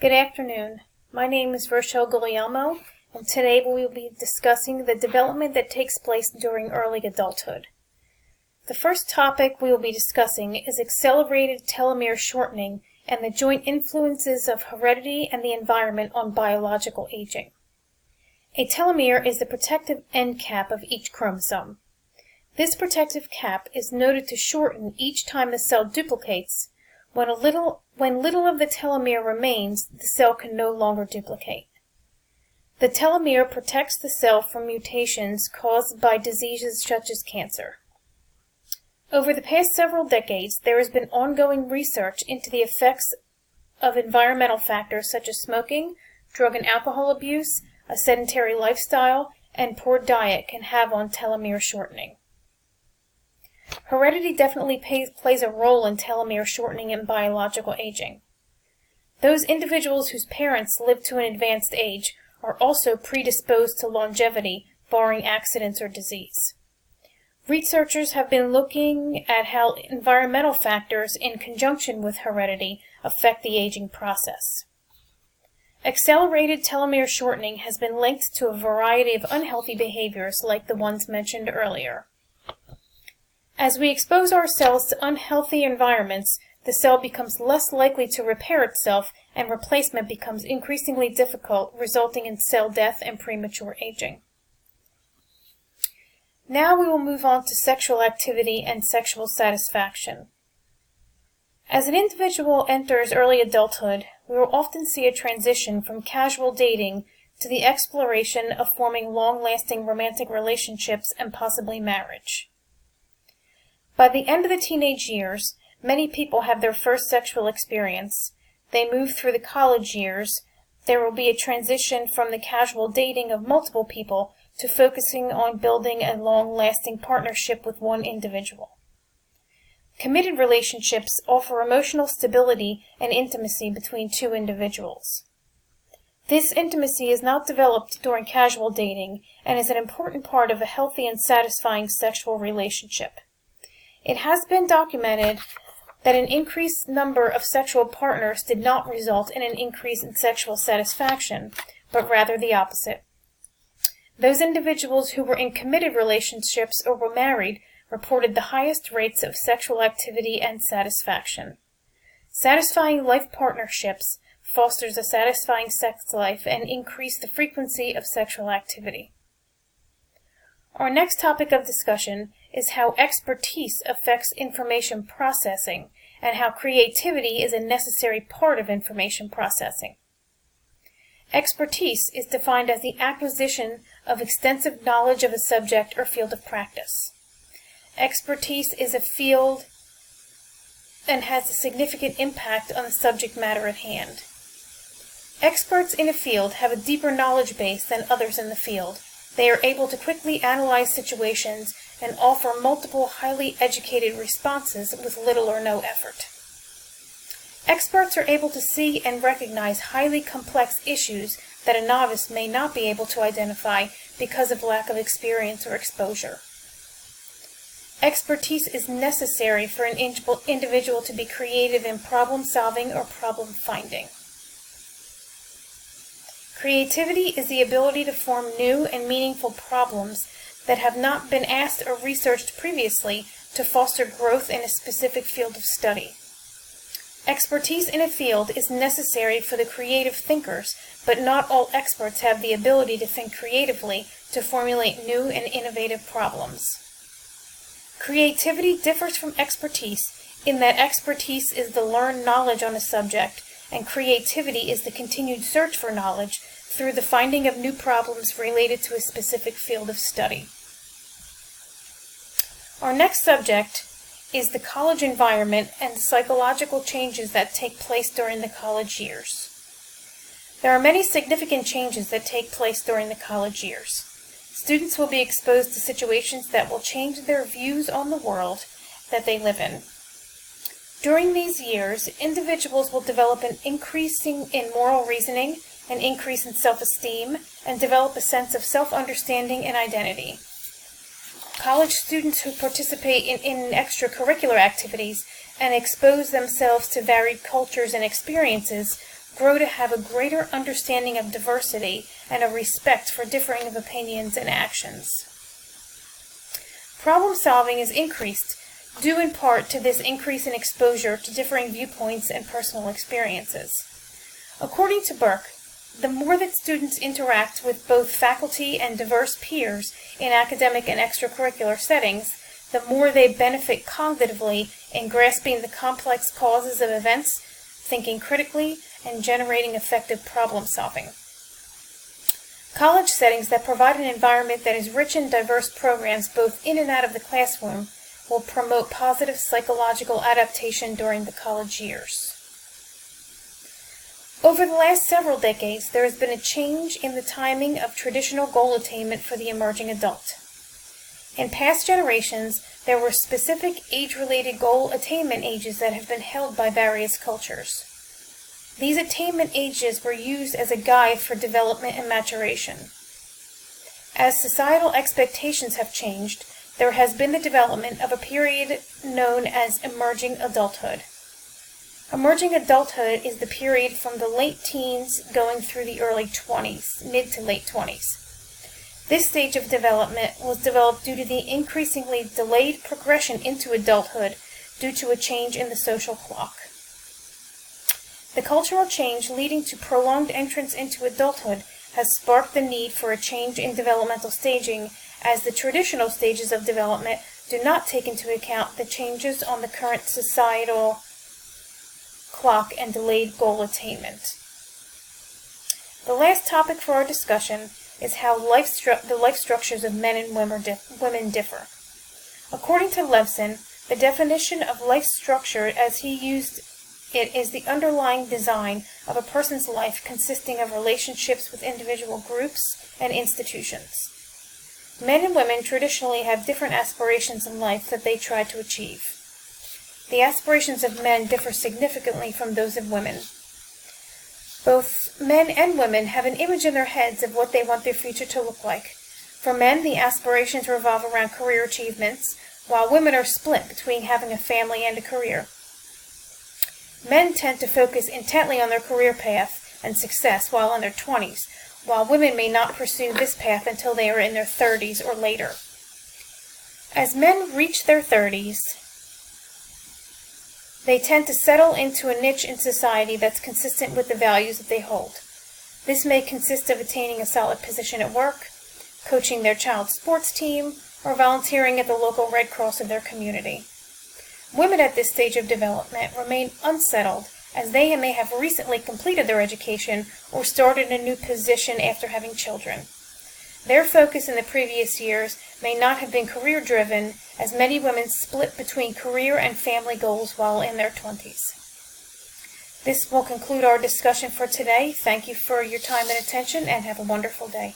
Good afternoon. My name is Rochelle Guglielmo, and today we will be discussing the development that takes place during early adulthood. The first topic we will be discussing is accelerated telomere shortening and the joint influences of heredity and the environment on biological aging. A telomere is the protective end cap of each chromosome. This protective cap is noted to shorten each time the cell duplicates. When little of the telomere remains, the cell can no longer duplicate. The telomere protects the cell from mutations caused by diseases such as cancer. Over the past several decades, there has been ongoing research into the effects of environmental factors such as smoking, drug and alcohol abuse, a sedentary lifestyle, and poor diet can have on telomere shortening. Heredity definitely plays a role in telomere shortening and biological aging. Those individuals whose parents live to an advanced age are also predisposed to longevity, barring accidents or disease. Researchers have been looking at how environmental factors in conjunction with heredity affect the aging process. Accelerated telomere shortening has been linked to a variety of unhealthy behaviors like the ones mentioned earlier. As we expose ourselves to unhealthy environments, the cell becomes less likely to repair itself and replacement becomes increasingly difficult, resulting in cell death and premature aging. Now we will move on to sexual activity and sexual satisfaction. As an individual enters early adulthood, we will often see a transition from casual dating to the exploration of forming long-lasting romantic relationships and possibly marriage. By the end of the teenage years, many people have their first sexual experience. They move through the college years. There will be a transition from the casual dating of multiple people to focusing on building a long-lasting partnership with one individual. Committed relationships offer emotional stability and intimacy between two individuals. This intimacy is not developed during casual dating and is an important part of a healthy and satisfying sexual relationship. It has been documented that an increased number of sexual partners did not result in an increase in sexual satisfaction, but rather the opposite. Those individuals who were in committed relationships or were married reported the highest rates of sexual activity and satisfaction. Satisfying life partnerships fosters a satisfying sex life and increase the frequency of sexual activity. Our next topic of discussion is how expertise affects information processing and how creativity is a necessary part of information processing. Expertise is defined as the acquisition of extensive knowledge of a subject or field of practice. Expertise is a field and has a significant impact on the subject matter at hand. Experts in a field have a deeper knowledge base than others in the field. They are able to quickly analyze situations and offer multiple highly educated responses with little or no effort. Experts are able to see and recognize highly complex issues that a novice may not be able to identify because of lack of experience or exposure. Expertise is necessary for an individual to be creative in problem solving or problem finding. Creativity is the ability to form new and meaningful problems that have not been asked or researched previously to foster growth in a specific field of study. Expertise in a field is necessary for the creative thinkers, but not all experts have the ability to think creatively to formulate new and innovative problems. Creativity differs from expertise in that expertise is the learned knowledge on a subject, and creativity is the continued search for knowledge through the finding of new problems related to a specific field of study. Our next subject is the college environment and the psychological changes that take place during the college years. There are many significant changes that take place during the college years. Students will be exposed to situations that will change their views on the world that they live in. During these years, individuals will develop an increase in moral reasoning, an increase in self-esteem, and develop a sense of self-understanding and identity. College students who participate in extracurricular activities and expose themselves to varied cultures and experiences grow to have a greater understanding of diversity and a respect for differing of opinions and actions. Problem solving is increased, due in part to this increase in exposure to differing viewpoints and personal experiences. According to Burke, the more that students interact with both faculty and diverse peers in academic and extracurricular settings, the more they benefit cognitively in grasping the complex causes of events, thinking critically, and generating effective problem solving. College settings that provide an environment that is rich in diverse programs both in and out of the classroom will promote positive psychological adaptation during the college years. Over the last several decades, there has been a change in the timing of traditional goal attainment for the emerging adult. In past generations, there were specific age-related goal attainment ages that have been held by various cultures. These attainment ages were used as a guide for development and maturation. As societal expectations have changed, there has been the development of a period known as emerging adulthood. Emerging adulthood is the period from the late teens going through the early 20s, mid to late 20s. This stage of development was developed due to the increasingly delayed progression into adulthood due to a change in the social clock. The cultural change leading to prolonged entrance into adulthood has sparked the need for a change in developmental staging, as the traditional stages of development do not take into account the changes on the current societal clock and delayed goal attainment. The last topic for our discussion is how the life structures of men and women differ. According to Levson, the definition of life structure as he used it is the underlying design of a person's life consisting of relationships with individual groups and institutions. Men and women traditionally have different aspirations in life that they try to achieve. The aspirations of men differ significantly from those of women. Both men and women have an image in their heads of what they want their future to look like. For men, the aspirations revolve around career achievements, while women are split between having a family and a career. Men tend to focus intently on their career path and success while in their 20s, while women may not pursue this path until they are in their 30s or later. As men reach their 30s, they tend to settle into a niche in society that's consistent with the values that they hold. This may consist of attaining a solid position at work, coaching their child's sports team, or volunteering at the local Red Cross of their community. Women at this stage of development remain unsettled, as they may have recently completed their education or started a new position after having children. Their focus in the previous years may not have been career-driven, as many women split between career and family goals while in their 20s. This will conclude our discussion for today. Thank you for your time and attention, and have a wonderful day.